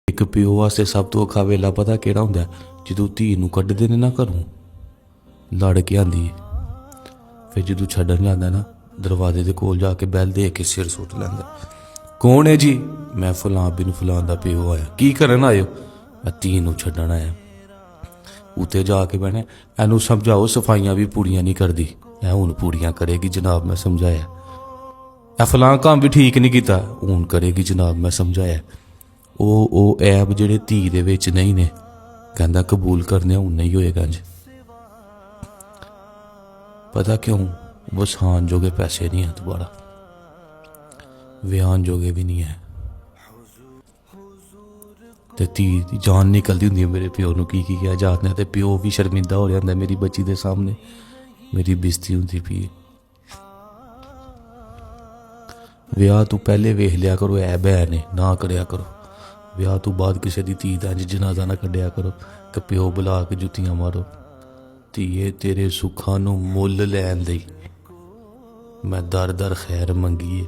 ਇੱਕ ਪਿਓ ਵਾਸਤੇ ਸਭ ਤੋਂ ਔਖਾ ਵੇਲਾ ਪਤਾ ਕਿਹੜਾ ਹੁੰਦਾ? ਜਦੋਂ ਧੀ ਨੂੰ ਕੱਢਦੇ ਨੇ ਨਾ ਘਰੋਂ, ਲੜ ਕੇ ਆਉਂਦੀ ਹੈ, ਫਿਰ ਜਦੋਂ ਛੱਡਣ ਜਾਂਦਾ ਨਾ, ਦਰਵਾਜ਼ੇ ਦੇ ਕੋਲ ਜਾ ਕੇ ਬੈਲ ਦੇ ਕੇ ਸਿਰ ਸੁੱਟ ਲੈਂਦਾ। ਕੌਣ ਹੈ ਜੀ? ਮੈਂ ਫਲਾਂ ਬਿਨ ਫਲਾਂ ਦਾ ਪਿਓ ਆਇਆ। ਕੀ ਕਰਨ ਆਇਓ? ਮੈਂ ਧੀ ਨੂੰ ਛੱਡਣ ਆਇਆ। ਉੱਤੇ ਜਾ ਕੇ ਬਹਿਣਾ, ਇਹਨੂੰ ਸਮਝਾਓ ਸਫਾਈਆਂ ਵੀ ਪੂਰੀਆਂ ਨਹੀਂ ਕਰਦੀ। ਇਹ ਹੁਣ ਪੂਰੀਆਂ ਕਰੇਗੀ ਜਨਾਬ, ਮੈਂ ਸਮਝਾਇਆ। ਇਹ ਫਲਾਂ ਕੰਮ ਵੀ ਠੀਕ ਨਹੀਂ ਕੀਤਾ, ਹੁਣ ਕਰੇਗੀ ਜਨਾਬ, ਮੈਂ ਸਮਝਾਇਆ। ਉਹ ਐਬ ਜਿਹੜੇ ਧੀ ਦੇ ਵਿੱਚ ਨਹੀਂ ਨੇ, ਕਹਿੰਦਾ ਕਬੂਲ ਕਰਨੇ ਹੁਣ ਨਹੀਂ ਹੋਏਗਾ ਇੰਝ। ਪਤਾ ਕਿਉਂ? ਵਸਾਉਣ ਜੋਗੇ ਪੈਸੇ ਨਹੀਂ ਹੈ ਦੁਬਾਰਾ, ਵਿਆਹਣ ਜੋਗੇ ਵੀ ਨਹੀਂ ਹੈ। ਤੇ ਧੀ ਦੀ ਜਾਨ ਨਿਕਲਦੀ ਹੁੰਦੀ ਹੈ ਮੇਰੇ ਪਿਓ ਨੂੰ ਕੀ ਕਿਹਾ ਜਾਤ। ਤੇ ਪਿਓ ਵੀ ਸ਼ਰਮਿੰਦਾ ਹੋ ਰਿਹਾ ਹੁੰਦਾ ਮੇਰੀ ਬੱਚੀ ਦੇ ਸਾਹਮਣੇ, ਮੇਰੀ ਬੇਇੱਜ਼ਤੀ ਹੁੰਦੀ ਪਈ। ਵਿਆਹ ਤੋਂ ਪਹਿਲੇ ਵੇਖ ਲਿਆ ਕਰੋ ਐਬ ਹੈ ਨੇ, ਨਾ ਕਰਿਆ ਕਰੋ। ਵਿਆਹ ਤੋਂ ਬਾਅਦ ਕਿਸੇ ਦੀ ਧੀ ਦਾ ਇੰਝ ਜਨਾਜ਼ਾ ਨਾ ਕੱਢਿਆ ਕਰੋ ਕਿ ਪਿਓ ਬੁਲਾ ਕੇ ਜੁੱਤੀਆਂ ਮਾਰੋ। ਧੀਏ ਤੇਰੇ ਸੁੱਖਾਂ ਨੂੰ ਮੁੱਲ ਲੈਣ ਲਈ ਮੈਂ ਦਰ ਦਰ ਖੈਰ ਮੰਗੀ।